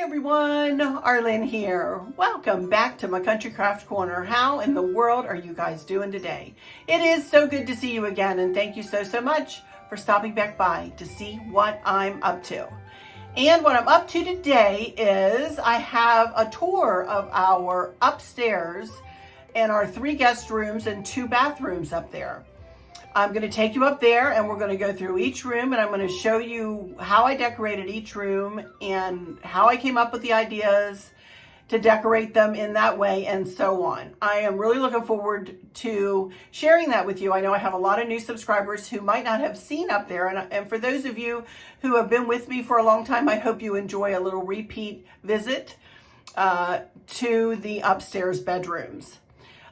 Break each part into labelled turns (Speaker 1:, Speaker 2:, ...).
Speaker 1: everyone, Arlynn here. Welcome back to my Country Craft Corner. How in the world are you guys doing today? It is so good to see you again, and thank you so much for stopping back by to see what I'm up to. And what I'm up to today is I have a tour of our upstairs and our 3 guest rooms and 2 bathrooms up there. I'm going to take you up there and we're going to go through each room, and I'm going to show you how I decorated each room and how I came up with the ideas to decorate them in that way and so on. I am really looking forward to sharing that with you. I know I have a lot of new subscribers who might not have seen up there, and for those of you who have been with me for a long time, I hope you enjoy a little repeat visit to the upstairs bedrooms.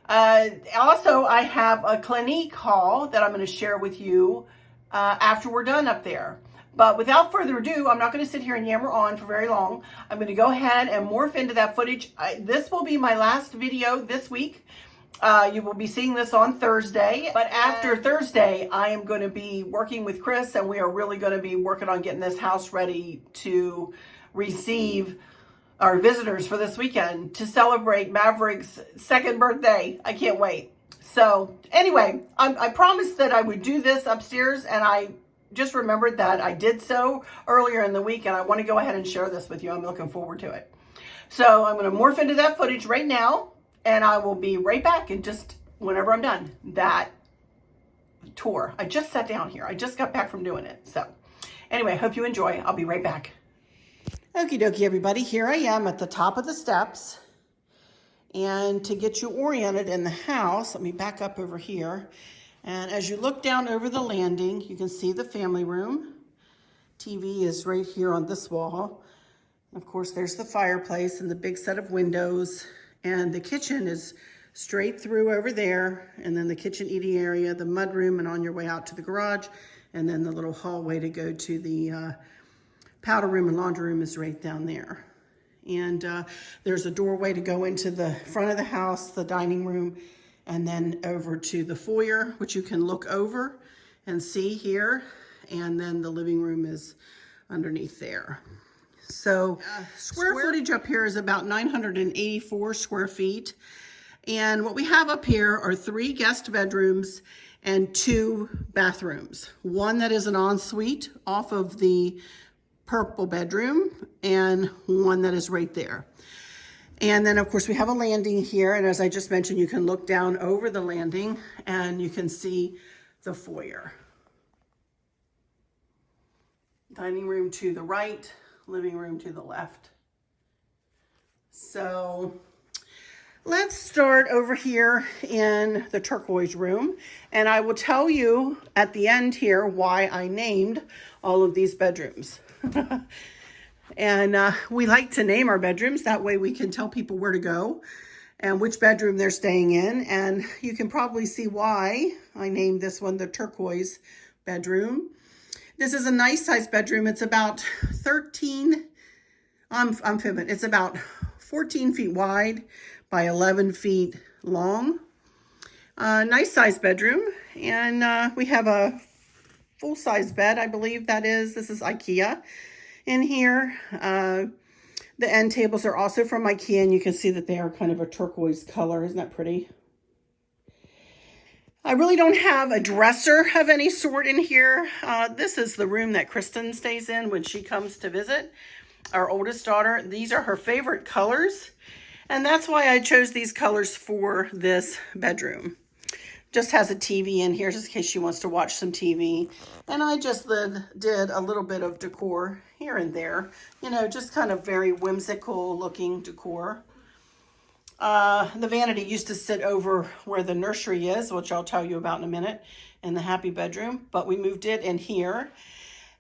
Speaker 1: Also, I have a Clinique haul that I'm going to share with you after we're done up there. But without further ado, I'm not going to sit here and yammer on for very long. I'm going to go ahead and morph into that footage. This will be my last video this week. You will be seeing this on Thursday. But after Thursday, I am going to be working with Chris, and we are really going to be working on getting this house ready to receive our visitors for this weekend to celebrate Maverick's 2nd birthday. I can't wait. So anyway, I promised that I would do this upstairs, and I just remembered that I did so earlier in the week, and I want to go ahead and share this with you. I'm looking forward to it. So I'm going to morph into that footage right now, and I will be right back in just whenever I'm done that tour. I just sat down here. I just got back from doing it. So anyway, hope you enjoy. I'll be right back. Okie dokie, everybody. Here I am at the top of the steps. And to get you oriented in the house, let me back up over here. And as you look down over the landing, you can see the family room. TV is right here on this wall. Of course, there's the fireplace and the big set of windows. And the kitchen is straight through over there. And then the kitchen eating area, the mudroom, and on your way out to the garage. And then the little hallway to go to the powder room and laundry room is right down there. And there's a doorway to go into the front of the house, the dining room, and then over to the foyer, which you can look over and see here. And then the living room is underneath there. So square footage up here is about 984 square feet. And what we have up here are 3 guest bedrooms and 2 bathrooms. One that is an ensuite off of the purple bedroom, and one that is right there. And then of course we have a landing here, and as I just mentioned, you can look down over the landing and you can see the foyer. Dining room to the right, living room to the left. So let's start over here in the turquoise room, and I will tell you at the end here why I named all of these bedrooms. And we like to name our bedrooms. That way we can tell people where to go and which bedroom they're staying in. And you can probably see why I named this one the turquoise bedroom. This is a nice size bedroom. It's about 13, I'm fibbing. It's about 14 feet wide by 11 feet long. Nice size bedroom. And we have a full-size bed, I believe that is. This is IKEA in here. The end tables are also from IKEA, and you can see that they are kind of a turquoise color. Isn't that pretty? I really don't have a dresser of any sort in here. This is the room that Kristen stays in when she comes to visit, our oldest daughter. These are her favorite colors, and that's why I chose these colors for this bedroom. Just has a TV in here just in case she wants to watch some TV. And I just did a little bit of decor here and there. You know, just kind of very whimsical looking decor. The vanity used to sit over where the nursery is, which I'll tell you about in a minute, in the happy bedroom. But we moved it in here.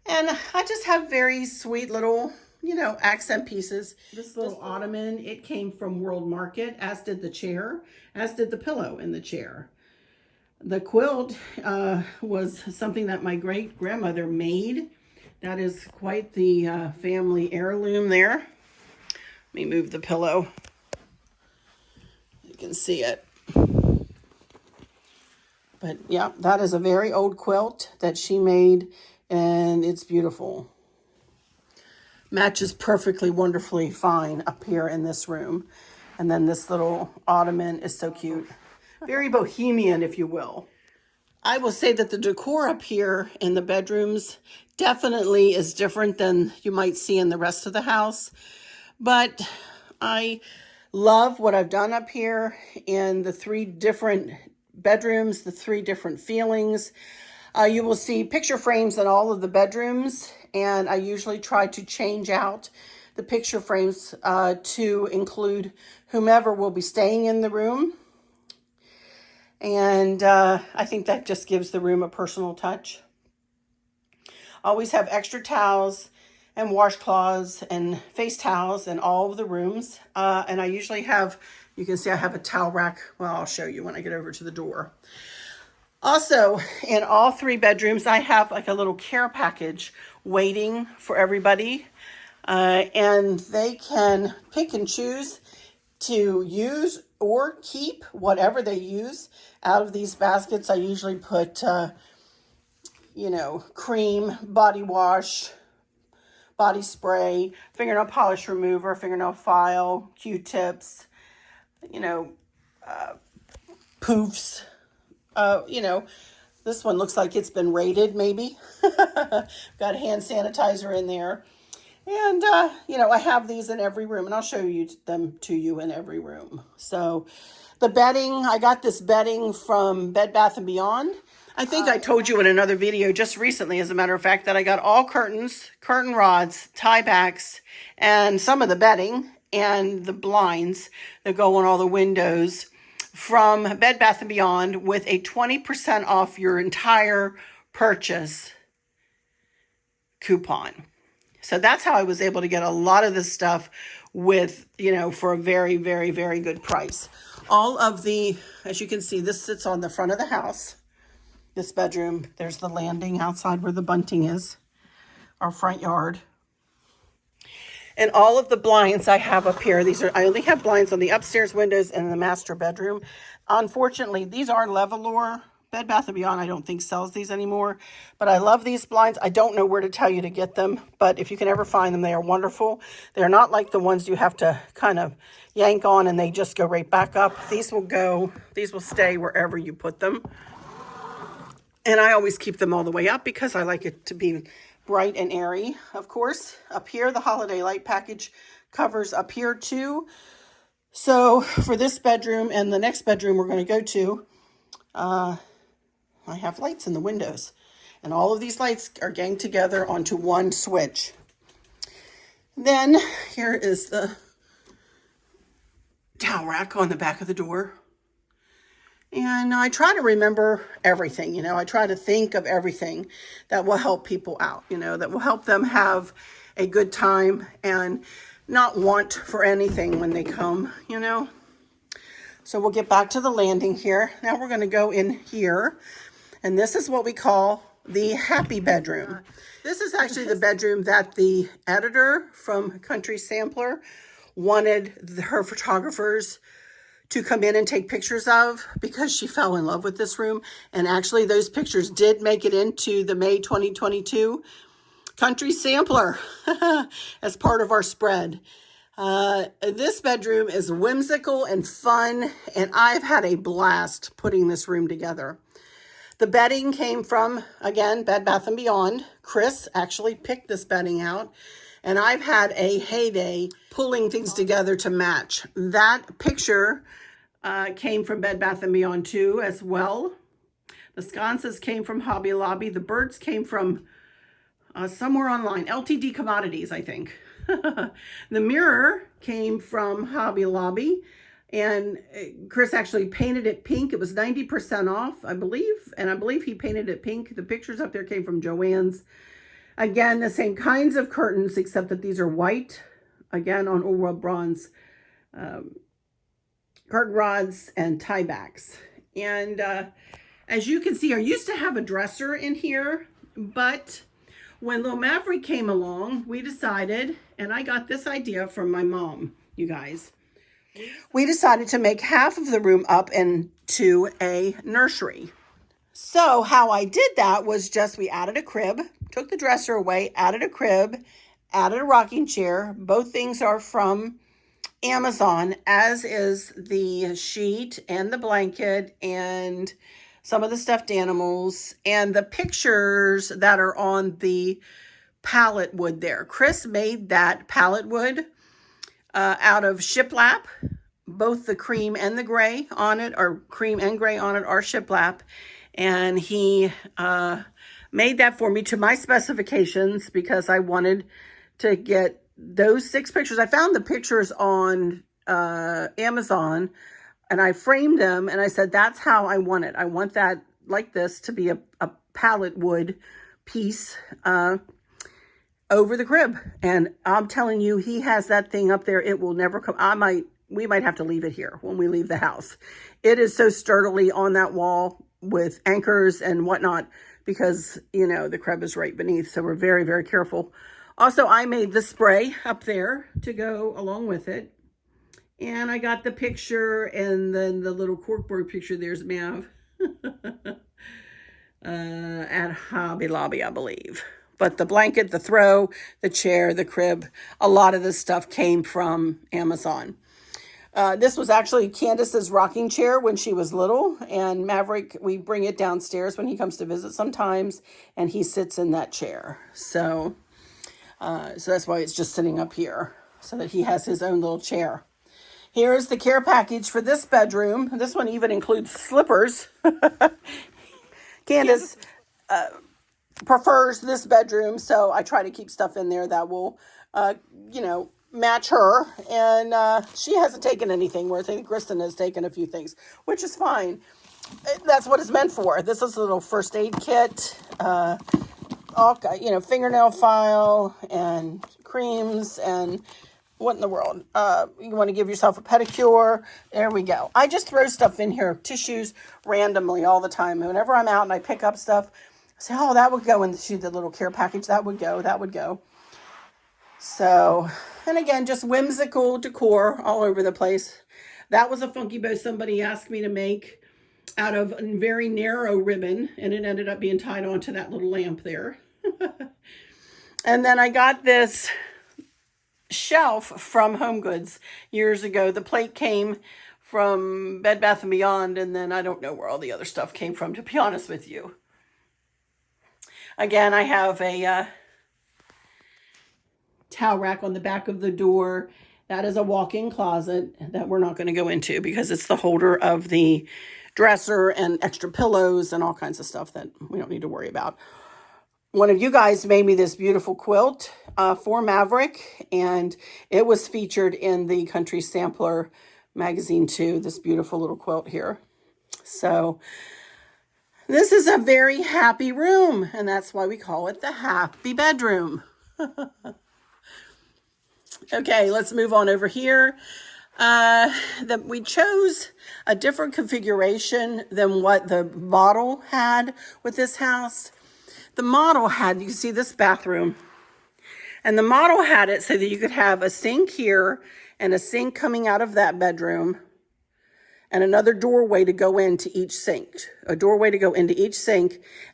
Speaker 1: And I just have very sweet little, you know, accent pieces. This little ottoman, it came from World Market, as did the chair, as did the pillow in the chair. The quilt was something that my great-grandmother made. That is quite the family heirloom there. Let me move the pillow. You can see it. But yeah, that is a very old quilt that she made, and it's beautiful. matches perfectly, wonderfully fine up here in this room. And then this little ottoman is so cute. Very bohemian, if you will. I will say that the decor up here in the bedrooms definitely is different than you might see in the rest of the house. But I love what I've done up here in the 3 different bedrooms, the 3 different feelings. You will see picture frames in all of the bedrooms, and I usually try to change out the picture frames to include whomever will be staying in the room. And I think that just gives the room a personal touch. Always have extra towels and washcloths and face towels in all of the rooms. And I usually have, you can see I have a towel rack. Well, I'll show you when I get over to the door. Also, in all 3 bedrooms, I have like a little care package waiting for everybody. And they can pick and choose to use or keep whatever they use out of these baskets. I usually put, cream, body wash, body spray, fingernail polish remover, fingernail file, Q-tips, poofs. This one looks like it's been raided, maybe. Got hand sanitizer in there. And, I have these in every room, and I'll show you them to you in every room. So the bedding, I got this bedding from Bed Bath & Beyond. I think I told you in another video just recently, as a matter of fact, that I got all curtains, curtain rods, tie backs, and some of the bedding and the blinds that go on all the windows from Bed Bath & Beyond with a 20% off your entire purchase coupon. So that's how I was able to get a lot of this stuff with, for a very, very, very good price. All of the, as you can see, this sits on the front of the house. This bedroom, there's the landing outside where the bunting is, our front yard. And all of the blinds I have up here, I only have blinds on the upstairs windows and the master bedroom. Unfortunately, these are Levolor. Bed Bath & Beyond, I don't think sells these anymore, but I love these blinds. I don't know where to tell you to get them, but if you can ever find them, they are wonderful. They're not like the ones you have to kind of yank on and they just go right back up. These will stay wherever you put them. And I always keep them all the way up because I like it to be bright and airy, of course. Up here, the holiday light package covers up here too. So for this bedroom and the next bedroom we're going to go to, I have lights in the windows, and all of these lights are ganged together onto one switch. Then here is the towel rack on the back of the door. And I try to remember everything, I try to think of everything that will help people out, that will help them have a good time and not want for anything when they come, So we'll get back to the landing here. Now we're going to go in here. And this is what we call the happy bedroom. This is actually the bedroom that the editor from Country Sampler wanted her photographers to come in and take pictures of because she fell in love with this room. And actually those pictures did make it into the May 2022 Country Sampler as part of our spread. This bedroom is whimsical and fun, and I've had a blast putting this room together. The bedding came from, again, Bed Bath & Beyond. Chris actually picked this bedding out, and I've had a heyday pulling things together to match. That picture came from Bed Bath & Beyond too, as well. The sconces came from Hobby Lobby. The birds came from somewhere online, LTD Commodities, I think. The mirror came from Hobby Lobby, and Chris actually painted it pink. It was 90% off, I believe, and I believe he painted it pink. The pictures up there came from Joann's. Again, the same kinds of curtains, except that these are white, again, on Old World Bronze curtain rods and tie backs. And as you can see, I used to have a dresser in here, but when Little Maverick came along, we decided, and I got this idea from my mom, you guys. We decided to make half of the room up into a nursery. So how I did that was just we added a crib, took the dresser away, added a crib, added a rocking chair. Both things are from Amazon, as is the sheet and the blanket and some of the stuffed animals and the pictures that are on the palette wood there. Chris made that palette wood out of shiplap. Both the cream and the gray on it, or cream and gray on it, are shiplap. And he made that for me to my specifications because I wanted to get those 6 pictures. I found the pictures on Amazon and I framed them and I said, that's how I want it. I want that like this to be a palette wood piece over the crib. And I'm telling you, he has that thing up there. It will never come. We might have to leave it here when we leave the house. It is so sturdily on that wall with anchors and whatnot because, you know, the crib is right beneath. So we're very, very careful. Also, I made the spray up there to go along with it. And I got the picture and then the little corkboard picture. There's Mav at Hobby Lobby, I believe. But the blanket, the throw, the chair, the crib, a lot of this stuff came from Amazon. This was actually Candace's rocking chair when she was little, and Maverick, we bring it downstairs when he comes to visit sometimes, and he sits in that chair. So that's why it's just sitting up here, so that he has his own little chair. Here is the care package for this bedroom. This one even includes slippers. Candace prefers this bedroom, so I try to keep stuff in there that will, you know, match her, and she hasn't taken anything, whereas I think Kristen has taken a few things, which is fine. That's what it's meant for. This is a little first aid kit, all, you know, fingernail file and creams and what in the world. You want to give yourself a pedicure. There we go. I just throw stuff in here, tissues, randomly all the time. Whenever I'm out and I pick up stuff, I say, oh, that would go into the little care package. That would go. So, and again, just whimsical decor all over the place. That was a funky bow somebody asked me to make out of a very narrow ribbon, and it ended up being tied onto that little lamp there. And then I got this shelf from Home Goods years ago. The plate came from Bed Bath & Beyond, and then I don't know where all the other stuff came from, to be honest with you. Again, I have a towel rack on the back of the door. That is a walk-in closet that we're not going to go into because it's the holder of the dresser and extra pillows and all kinds of stuff that we don't need to worry about. One of you guys made me this beautiful quilt for Maverick, and it was featured in the Country Sampler magazine too, this beautiful little quilt here. So this is a very happy room, and that's why we call it the happy bedroom. Okay, let's move on over here. We chose a different configuration than what the model had with this house. The model had, you can see this bathroom, and the model had it so that you could have a sink here and a sink coming out of that bedroom and another doorway to go into each sink,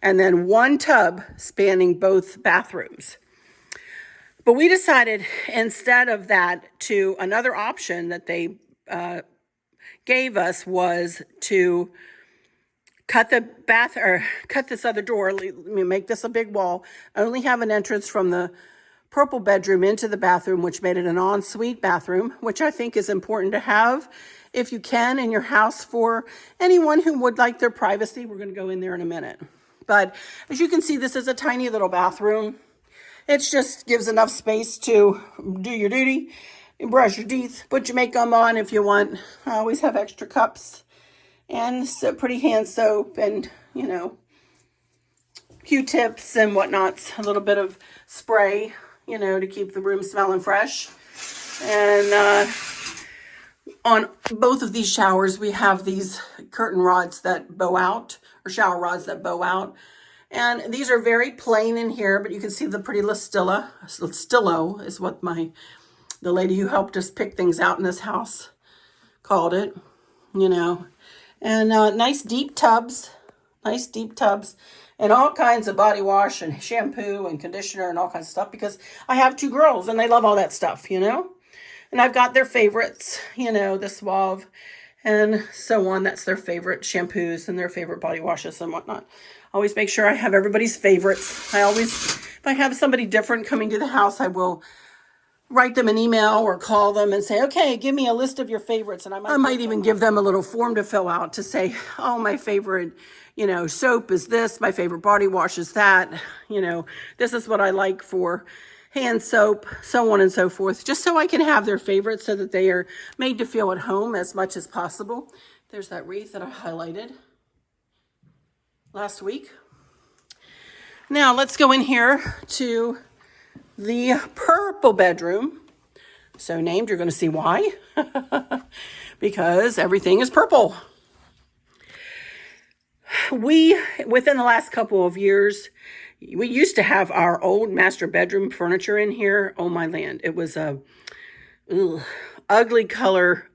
Speaker 1: and then one tub spanning both bathrooms. But we decided instead of that to another option that they gave us was to cut this other door, make this a big wall, only have an entrance from the purple bedroom into the bathroom, which made it an ensuite bathroom, which I think is important to have if you can in your house for anyone who would like their privacy. We're going to go in there in a minute. But as you can see, this is a tiny little bathroom. It just gives enough space to do your duty, brush your teeth, put your makeup on if you want. I always have extra cups and so pretty hand soap and, you know, Q-tips and whatnots, a little bit of spray, you know, to keep the room smelling fresh. And on both of these showers, we have these curtain rods that bow out, or shower rods that bow out. And these are very plain in here, but you can see the pretty Listillo is what the lady who helped us pick things out in this house called it, you know. And nice deep tubs. and all kinds of body wash and shampoo and conditioner and all kinds of stuff, because I have 2 girls and they love all that stuff, you know. And I've got their favorites, you know, the Suave and so on. That's their favorite shampoos and their favorite body washes and whatnot. Always make sure I have everybody's favorites. I always, if I have somebody different coming to the house, I will write them an email or call them and say, okay, give me a list of your favorites. And I might even give them a little form to fill out to say, oh, my favorite, you know, soap is this. My favorite body wash is that. You know, this is what I like for hand soap, so on and so forth, just so I can have their favorites so that they are made to feel at home as much as possible. There's that wreath that I highlighted last week. Now let's go in here to the purple bedroom. So named, you're going to see why. Because everything is purple. Within the last couple of years, we used to have our old master bedroom furniture in here. Oh my land. It was a ugly color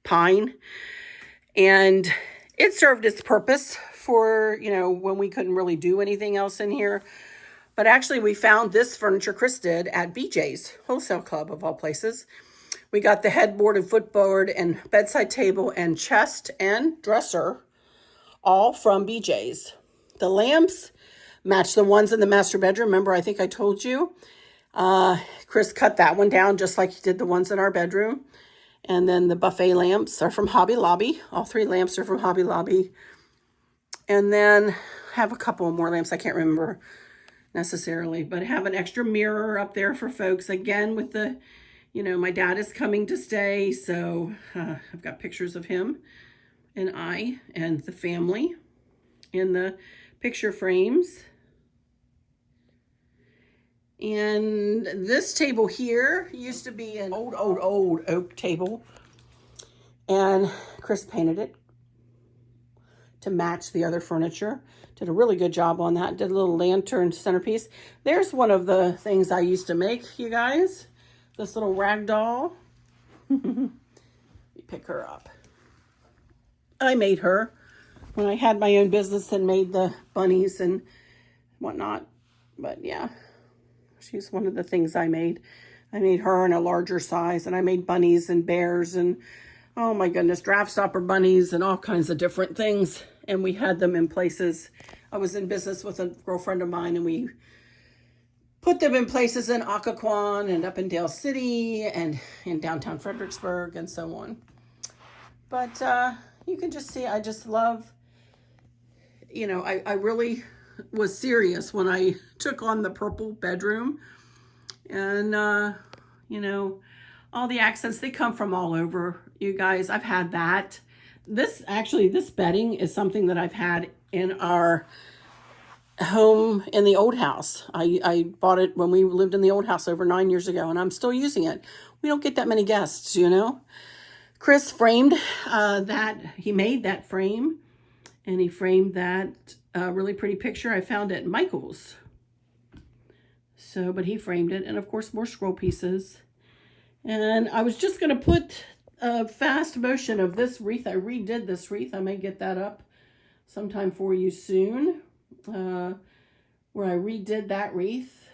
Speaker 1: pine. And it served its purpose for, you know, when we couldn't really do anything else in here. But actually we found this furniture, Chris did, at BJ's Wholesale Club of all places. We got the headboard and footboard and bedside table and chest and dresser all from BJ's. The lamps match the ones in the master bedroom. Remember, I think I told you. Chris cut that one down just like he did the ones in our bedroom. And then the buffet lamps are from Hobby Lobby. All 3 lamps are from Hobby Lobby. And then have a couple more lamps. I can't remember necessarily, but I have an extra mirror up there for folks. Again, with the, you know, my dad is coming to stay. So I've got pictures of him and I and the family in the picture frames. And this table here used to be an old oak table. And Chris painted it to match the other furniture. Did a really good job on that. Did a little lantern centerpiece. There's one of the things I used to make, you guys. This little rag doll. Let me pick her up. I made her when I had my own business and made the bunnies and whatnot. But yeah, she's one of the things I made. I made her in a larger size, and I made bunnies and bears and, oh my goodness, draft stopper bunnies and all kinds of different things. And we had them in places. I was in business with a girlfriend of mine, and we put them in places in Occoquan and up in Dale City and in downtown Fredericksburg and so on. But you can just see, I just love, you know, I really was serious when I took on the purple bedroom. And, you know, all the accents, they come from all over, you guys. I've had that. This bedding is something that I've had in our home in the old house. I bought it when we lived in the old house over 9 years ago, and I'm still using it. We don't get that many guests, you know. Chris framed that. He made that frame, and he framed that really pretty picture. I found it at Michael's. So, but he framed it, and of course more scroll pieces. And I was just going to put a fast motion of this wreath. I redid this wreath. I may get that up sometime for you soon, where I redid that wreath.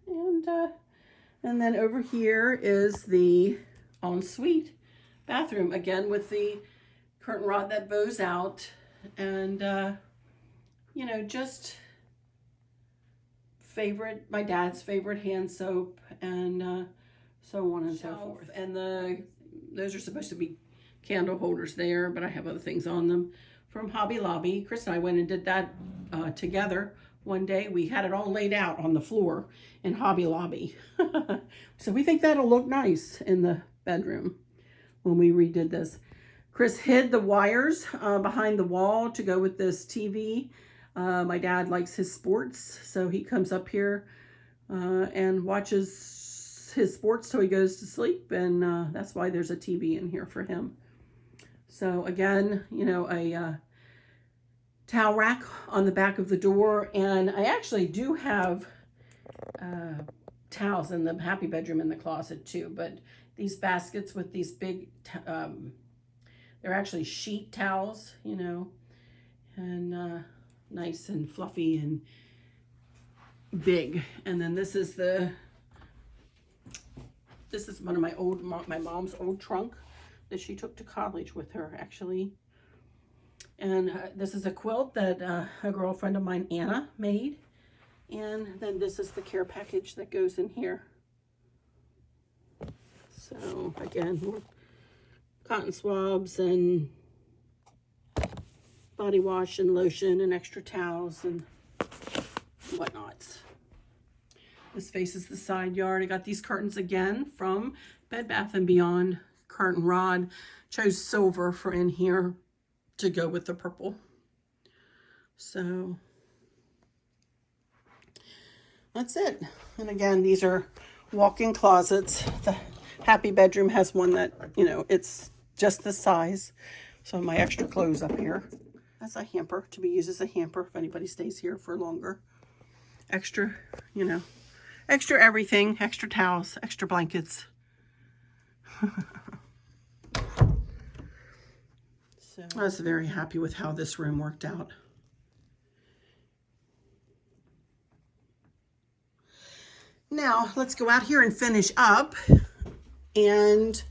Speaker 1: And then over here is the Ensuite Bathroom, again with the curtain rod that bows out, and you know, just my dad's favorite hand soap, and so on and so forth. And those are supposed to be candle holders there, but I have other things on them from Hobby Lobby. Chris and I went and did that together one day. We had it all laid out on the floor in Hobby Lobby. So we think that'll look nice in the bedroom when we redid this. Chris hid the wires behind the wall to go with this TV. My dad likes his sports, so he comes up here and watches his sports till he goes to sleep, and that's why there's a TV in here for him. So again, you know, a towel rack on the back of the door, and I actually do have towels in the happy bedroom in the closet too, but these baskets with these big, they're actually sheet towels, you know, and nice and fluffy and big. And then this is one of my mom's old trunk that she took to college with her, actually. And this is a quilt that a girlfriend of mine, Anna, made. And then this is the care package that goes in here. So again, more cotton swabs and body wash and lotion and extra towels and whatnots. This faces the side yard. I got these curtains again from Bed Bath & Beyond. Curtain rod. Chose silver for in here to go with the purple. So that's it. And again, these are walk-in closets. The Happy Bedroom has one that, you know, it's just this size. So my extra clothes up here. That's a hamper, to be used as a hamper if anybody stays here for longer. Extra, you know, extra everything, extra towels, extra blankets. So I was very happy with how this room worked out. Now, let's go out here and finish up, and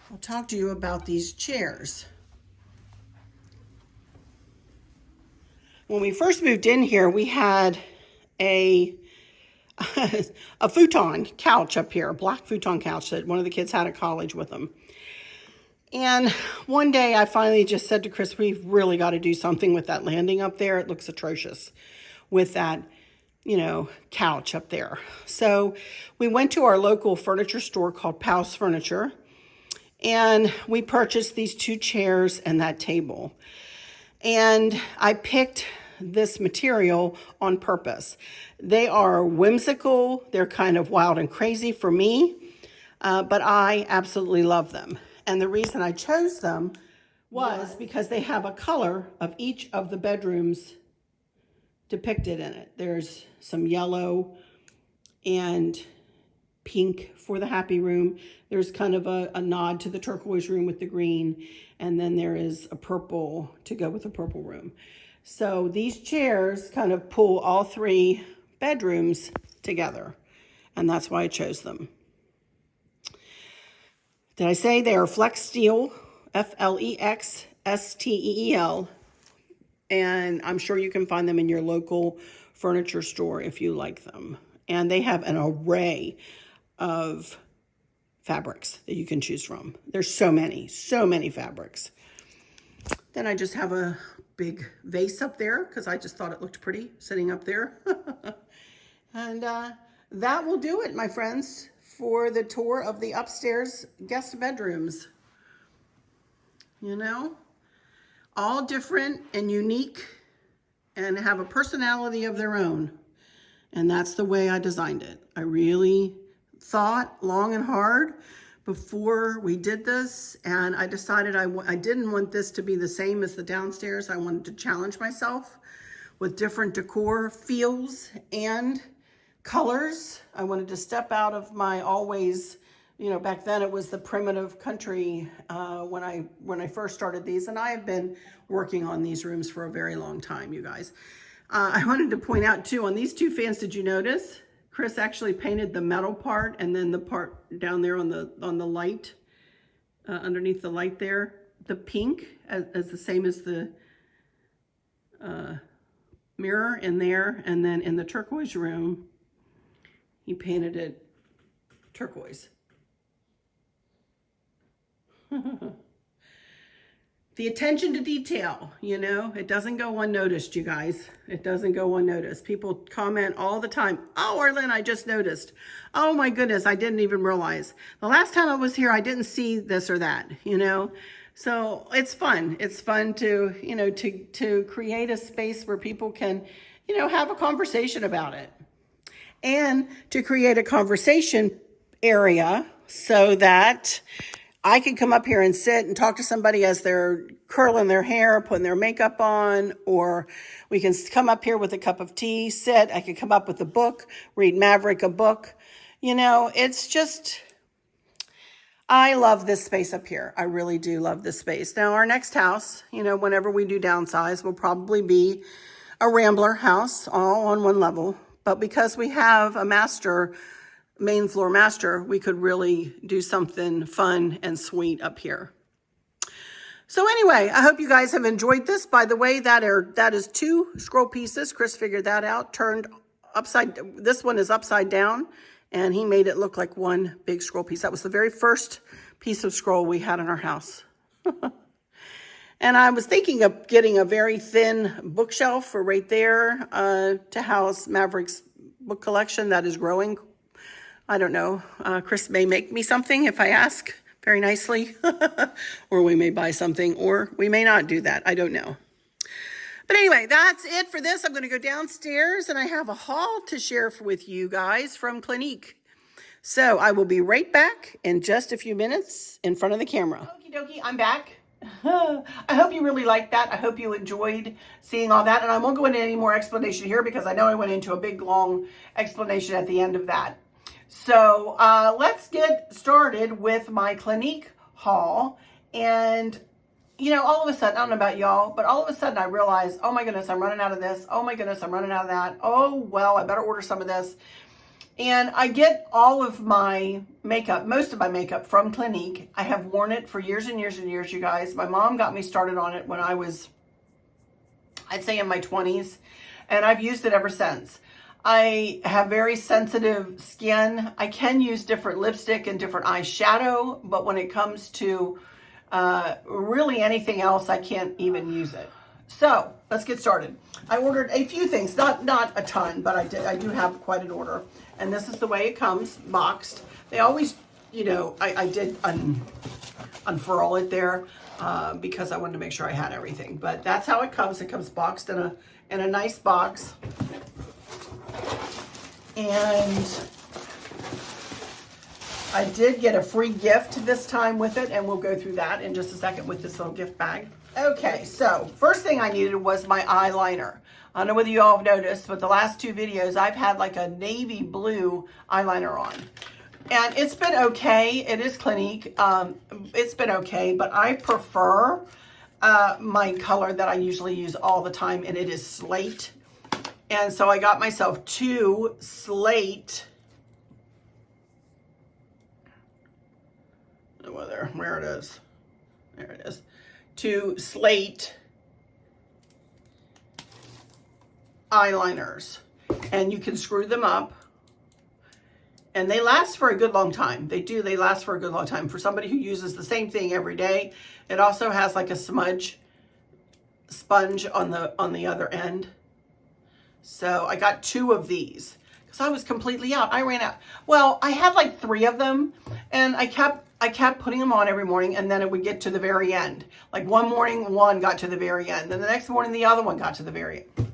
Speaker 1: I'll talk to you about these chairs. When we first moved in here, we had a futon couch up here, a black futon couch that one of the kids had at college with them. And one day I finally just said to Chris, we've really got to do something with that landing up there. It looks atrocious with that, you know, couch up there. So we went to our local furniture store called Powell's Furniture, and we purchased these 2 chairs and that table. And I picked this material on purpose. They are whimsical. They're kind of wild and crazy for me, but I absolutely love them. And the reason I chose them was because they have a color of each of the bedrooms depicted in it. There's some yellow and pink for the happy room. There's kind of a nod to the turquoise room with the green. And then there is a purple to go with the purple room. So these chairs kind of pull all 3 bedrooms together. And that's why I chose them. Did I say they are Flex Steel, Flexsteel, and I'm sure you can find them in your local furniture store if you like them. And they have an array of fabrics that you can choose from. There's so many fabrics. Then I just have a big vase up there because I just thought it looked pretty sitting up there. And that will do it, my friends, for the tour of the upstairs guest bedrooms. You know, all different and unique and have a personality of their own. And that's the way I designed it. I really thought long and hard before we did this, and I decided I didn't want this to be the same as the downstairs. I wanted to challenge myself with different decor feels and colors. I wanted to step out of my always, you know, back then it was the primitive country when I first started these, and I have been working on these rooms for a very long time, you guys. I wanted to point out too, on these 2 fans, did you notice? Chris actually painted the metal part and then the part down there on the light, underneath the light there, the pink as the same as the mirror in there, and then in the turquoise room, he painted it turquoise. The attention to detail, you know, it doesn't go unnoticed, you guys. It doesn't go unnoticed. People comment all the time, oh, Arlynn, I just noticed. Oh my goodness, I didn't even realize. The last time I was here, I didn't see this or that, you know. So it's fun. It's fun to, you know, to create a space where people can, you know, have a conversation about it. And to create a conversation area so that I can come up here and sit and talk to somebody as they're curling their hair, putting their makeup on, or we can come up here with a cup of tea, sit. I can come up with a book, read Maverick a book. You know, it's just, I love this space up here. I really do love this space. Now, our next house, you know, whenever we do downsize, will probably be a Rambler house all on one level. But because we have a main floor master, we could really do something fun and sweet up here. So anyway, I hope you guys have enjoyed this. By the way, that is 2 scroll pieces. Chris figured that out, turned upside, this one is upside down, and he made it look like one big scroll piece. That was the very first piece of scroll we had in our house. And I was thinking of getting a very thin bookshelf for right there to house Maverick's book collection that is growing. I don't know. Chris may make me something if I ask very nicely. Or we may buy something, or we may not do that. I don't know. But anyway, that's it for this. I'm going to go downstairs, and I have a haul to share with you guys from Clinique. So I will be right back in just a few minutes in front of the camera. Okie dokie, I'm back. I hope you really liked that. I hope you enjoyed seeing all that. And I won't go into any more explanation here because I know I went into a big, long explanation at the end of that. So let's get started with my Clinique haul. And, you know, all of a sudden, I don't know about y'all, but all of a sudden I realized, oh my goodness, I'm running out of this. Oh my goodness, I'm running out of that. Oh, well, I better order some of this. And I get all of my makeup, most of my makeup from Clinique. I have worn it for years and years and years, you guys. My mom got me started on it when I was, I'd say in my 20s, and I've used it ever since. I have very sensitive skin. I can use different lipstick and different eyeshadow, but when it comes to really anything else, I can't even use it. So let's get started. I ordered a few things, not a ton, but I do have quite an order. And this is the way it comes, boxed. They always, you know, I did unfurl it there because I wanted to make sure I had everything. But that's how it comes. It comes boxed in a nice box. And I did get a free gift this time with it, and we'll go through that in just a second with this little gift bag. Okay, so first thing I needed was my eyeliner. I don't know whether you all have noticed, but the last 2 videos I've had like a navy blue eyeliner on. And it's been okay. It is Clinique. It's been okay, but I prefer my color that I usually use all the time, and it is slate. And so I got myself 2 slate. I don't know where it is. There it is. 2 slate eyeliners, and you can screw them up, and they last for a good long time. They last for a good long time for somebody who uses the same thing every day. It also has like a smudge sponge on the other end. So I got 2 of these because I was completely out. I ran out. Well, I had like 3 of them, and I kept putting them on every morning, and then it would get to the very end. Like one morning, one got to the very end. Then the next morning, the other one got to the very end.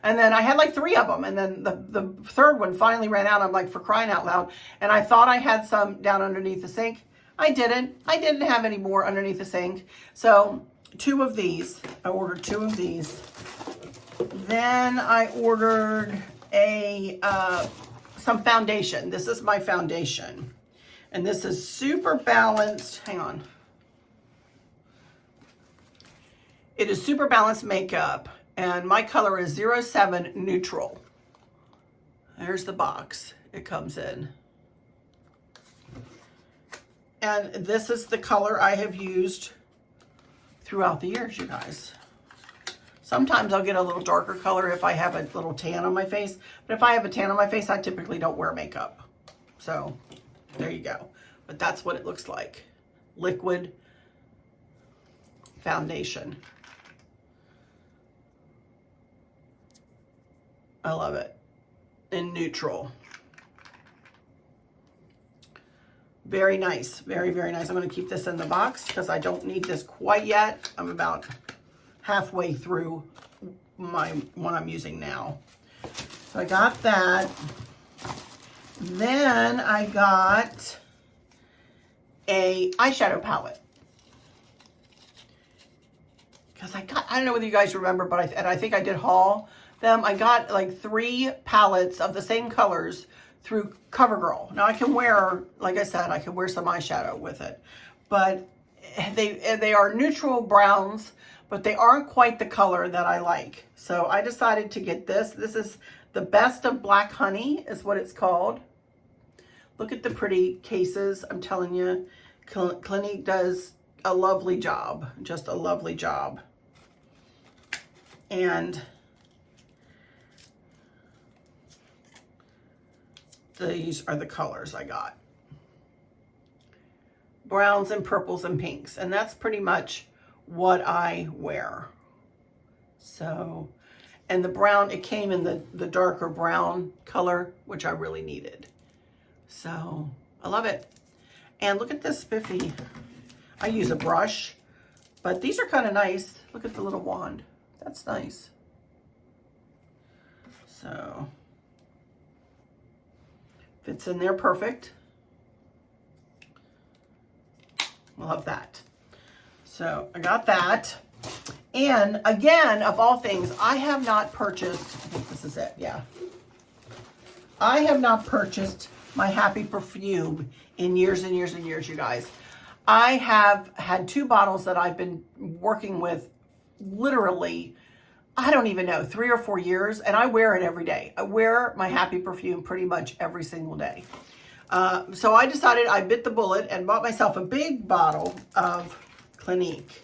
Speaker 1: And then I had like 3 of them. And then the third one finally ran out. I'm like, for crying out loud. And I thought I had some down underneath the sink. I didn't. I didn't have any more underneath the sink. So 2 of these. I ordered 2 of these. Then I ordered some foundation. This is my foundation. And this is Super Balanced. Hang on. It is Super Balanced Makeup. And my color is 07 Neutral. There's the box it comes in. And this is the color I have used throughout the years, you guys. Sometimes I'll get a little darker color if I have a little tan on my face. But if I have a tan on my face, I typically don't wear makeup. So there you go. But that's what it looks like. Liquid foundation. I love it. In neutral. Very nice. Very, very nice. I'm going to keep this in the box because I don't need this quite yet. I'm about halfway through one I'm using now. So I got that. Then I got a eyeshadow palette. Because I don't know whether you guys remember, but I think I did haul them. I got like 3 palettes of the same colors through CoverGirl. Now I can wear, like I said, I can wear some eyeshadow with it, but they are neutral browns, but they aren't quite the color that I like. So I decided to get this. This is the Best of Black Honey is what it's called. Look at the pretty cases. I'm telling you, Clinique does a lovely job, just a lovely job. And these are the colors I got. Browns and purples and pinks. And that's pretty much what I wear. So, and the brown, it came in the darker brown color, which I really needed. So, I love it. And look at this spiffy. I use a brush, but these are kind of nice. Look at the little wand. That's nice. So, fits in there perfect. Love that. So I got that. And again, of all things, I have not purchased, I think this is it, yeah. I have not purchased my Happy perfume in years and years and years, you guys. I have had 2 bottles that I've been working with literally, I don't even know, 3 or 4 years, and I wear it every day. I wear my Happy perfume pretty much every single day. So I decided I bit the bullet and bought myself a big bottle of Clinique.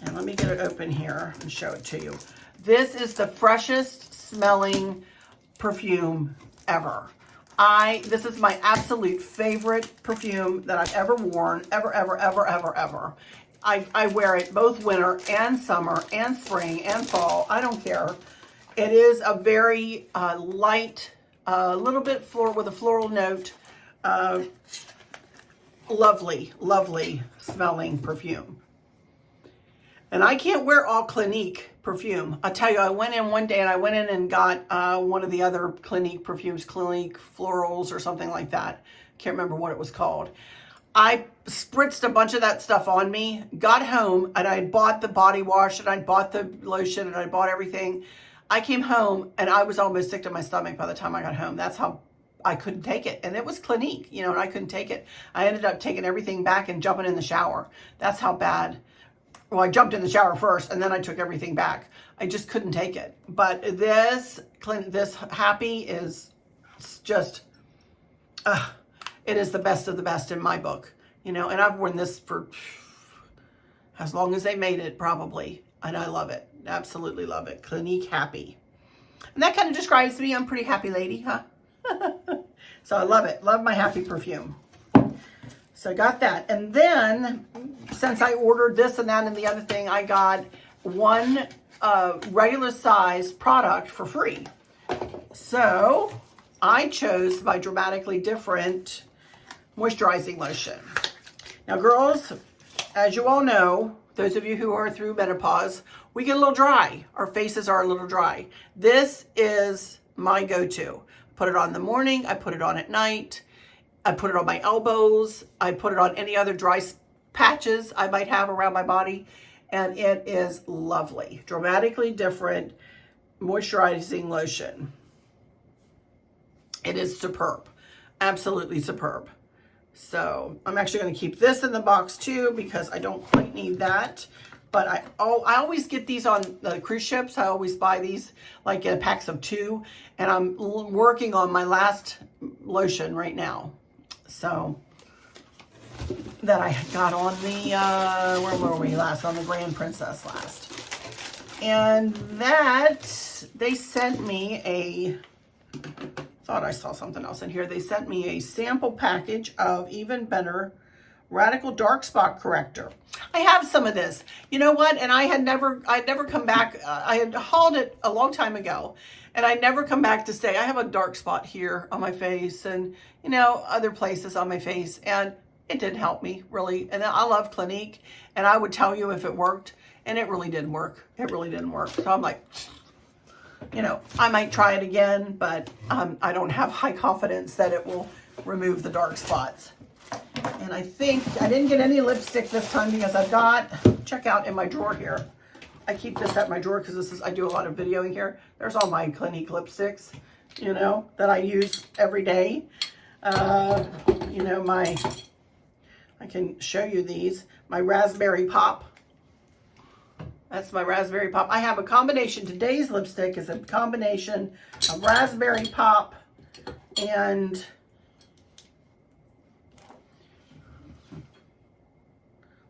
Speaker 1: And let me get it open here and show it to you. This is the freshest smelling perfume ever. This is my absolute favorite perfume that I've ever worn, ever. I wear it both winter and summer and spring and fall. I don't care. It is a very light, little bit with a floral note. Lovely smelling perfume. And I can't wear all Clinique perfume. I'll tell you, I went in one day and I went in and got one of the other Clinique perfumes, Clinique Florals or something like that. Can't remember what it was called. I spritzed a bunch of that stuff on me, got home, and I bought the body wash and I bought the lotion and I bought everything. I came home and I was almost sick to my stomach by the time I got home. That's how I couldn't take it. And it was Clinique, you know, and I couldn't take it. I ended up taking everything back and jumping in the shower. That's how bad. Well, I jumped in the shower first and then I took everything back. I just couldn't take it. But this Happy is just, it is the best of the best in my book, you know, and I've worn this for as long as they made it, probably. And I love it. Absolutely love it. Clinique Happy. And that kind of describes me. I'm a pretty happy lady, huh? So I love it. Love my Happy perfume. So I got that. And then, since I ordered this and that and the other thing, I got one regular size product for free. So I chose my Dramatically Different Moisturizing Lotion. Now, girls, as you all know, those of you who are through menopause, we get a little dry. Our faces are a little dry. This is my go-to. Put it on in the morning. I put it on at night. I put it on my elbows. I put it on any other dry patches I might have around my body. And it is lovely. Dramatically Different Moisturizing Lotion. It is superb. Absolutely superb. So I'm actually going to keep this in the box too because I don't quite need that. But I always get these on the cruise ships. I always buy these like in packs of 2. And I'm working on my last lotion right now. So that I got on the, where were we last? On the Grand Princess last. And that, they sent me a, thought I saw something else in here. They sent me a sample package of Even Better Radical Dark Spot Corrector. I have some of this. You know what? And I'd never come back. I had hauled it a long time ago. And I never come back to say, I have a dark spot here on my face and, you know, other places on my face. And it didn't help me, really. And I love Clinique. And I would tell you if it worked. And it really didn't work. It really didn't work. So I'm like, you know, I might try it again. But I don't have high confidence that it will remove the dark spots. And I think I didn't get any lipstick this time because I've got, check out in my drawer here. I keep this at my drawer because I do a lot of videoing here. There's all my Clinique lipsticks, you know, that I use every day. You know, I can show you these. My Raspberry Pop. That's my Raspberry Pop. I have a combination. Today's lipstick is a combination of Raspberry Pop and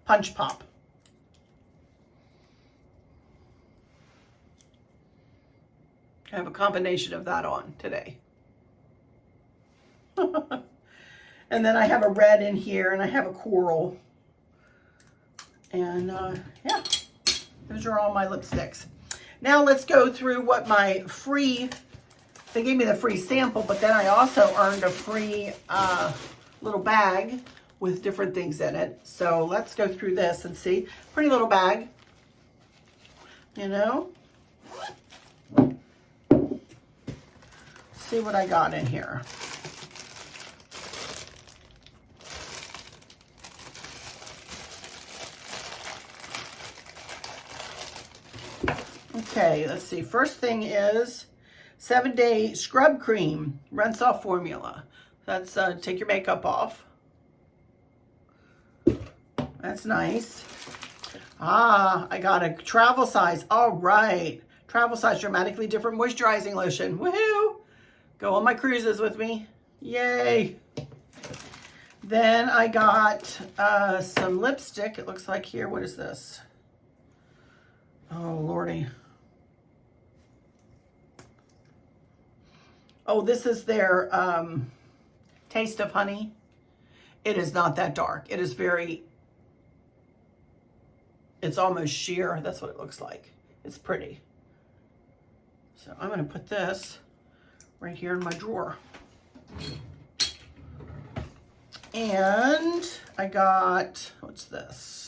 Speaker 1: Punch Pop. I have a combination of that on today. And then I have a red in here, and I have a coral. And yeah, those are all my lipsticks. Now let's go through what my free, they gave me the free sample, but then I also earned a free little bag with different things in it. So let's go through this and see. Pretty little bag, you know. See what I got in here. Okay, let's see. First thing is 7-day scrub cream, rinse off formula. That's take your makeup off. That's nice. Ah, I got a travel size. All right. Travel size dramatically different moisturizing lotion. Woohoo! Go on my cruises with me. Yay! Then I got some lipstick. It looks like here. What is this? Oh, Lordy. Oh, this is their Taste of Honey. It is not that dark. It is very, it's almost sheer. That's what it looks like. It's pretty. So I'm going to put this right here in my drawer. And I got, what's this?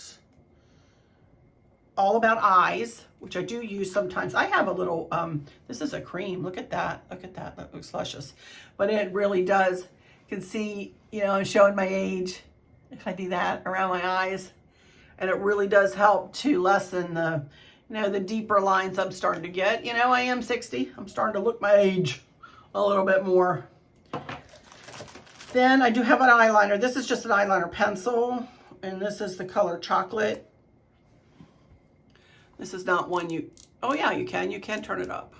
Speaker 1: All About Eyes, which I do use sometimes. I have a little, this is a cream. Look at that. Look at that. That looks luscious. But it really does. You can see, you know, I'm showing my age if I do that around my eyes. And it really does help to lessen the, you know, the deeper lines I'm starting to get. You know, I am 60. I'm starting to look my age a little bit more. Then I do have an eyeliner. This is just an eyeliner pencil. And this is the color Chocolate. This is not one you, oh yeah, you can turn it up.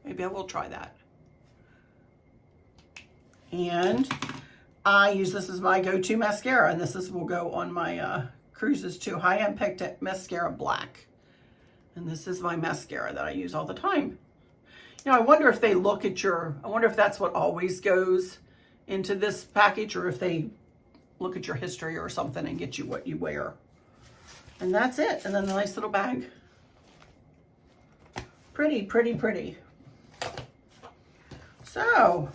Speaker 1: Maybe I will try that. And I use this as my go-to mascara, and this will go on my cruises too. High-End Picked Mascara Black. And this is my mascara that I use all the time. You know, I wonder if they look at your, I wonder if that's what always goes into this package, or if they look at your history or something and get you what you wear. And that's it. And then the nice little bag. Pretty, pretty, pretty. So,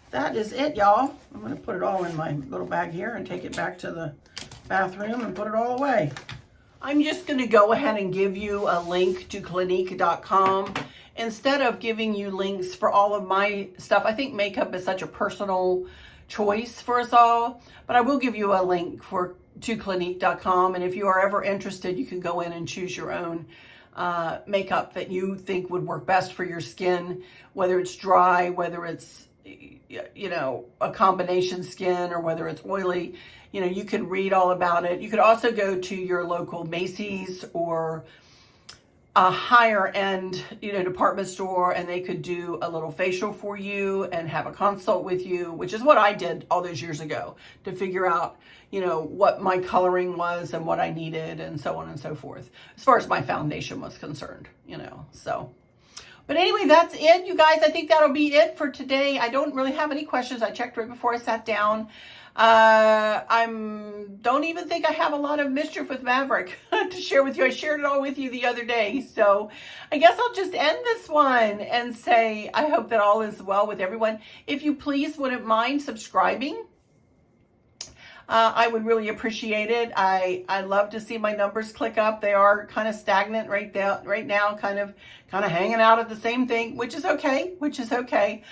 Speaker 1: that is it, y'all. I'm going to put it all in my little bag here and take it back to the bathroom and put it all away. I'm just going to go ahead and give you a link to Clinique.com. Instead of giving you links for all of my stuff, I think makeup is such a personal choice for us all. But I will give you a link to Clinique.com, and if you are ever interested, you can go in and choose your own makeup that you think would work best for your skin, whether it's dry, whether it's, you know, a combination skin, or whether it's oily. You know, you can read all about it. You could also go to your local Macy's or a higher end, you know, department store, and they could do a little facial for you and have a consult with you, which is what I did all those years ago to figure out, you know, what my coloring was and what I needed and so on and so forth, as far as my foundation was concerned, you know, so. But anyway, that's it, you guys. I think that'll be it for today. I don't really have any questions. I checked right before I sat down. Don't even think I have a lot of mischief with Maverick to share with you. I shared it all with you the other day. So I guess I'll just end this one and say, I hope that all is well with everyone. If you please wouldn't mind subscribing, I would really appreciate it. I love to see my numbers click up. They are kind of stagnant right now, kind of hanging out at the same thing, which is okay,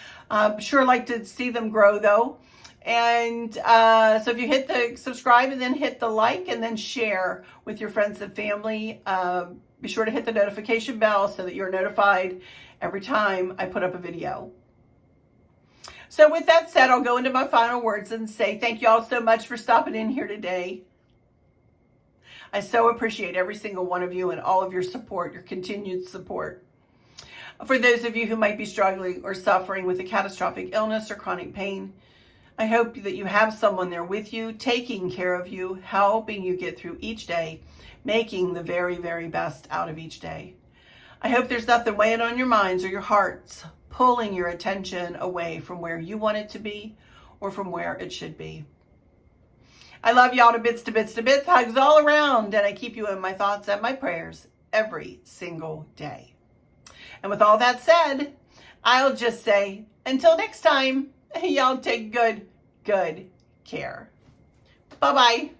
Speaker 1: Sure like to see them grow though. And so if you hit the subscribe and then hit the like and then share with your friends and family, be sure to hit the notification bell so that you're notified every time I put up a video. So with that said, I'll go into my final words and say thank you all so much for stopping in here today. I so appreciate every single one of you and all of your support, your continued support. For those of you who might be struggling or suffering with a catastrophic illness or chronic pain, I hope that you have someone there with you, taking care of you, helping you get through each day, making the very, very best out of each day. I hope there's nothing weighing on your minds or your hearts, pulling your attention away from where you want it to be or from where it should be. I love y'all to bits, to bits, to bits. Hugs all around, and I keep you in my thoughts and my prayers every single day. And with all that said, I'll just say, until next time, y'all take good care. Bye-bye.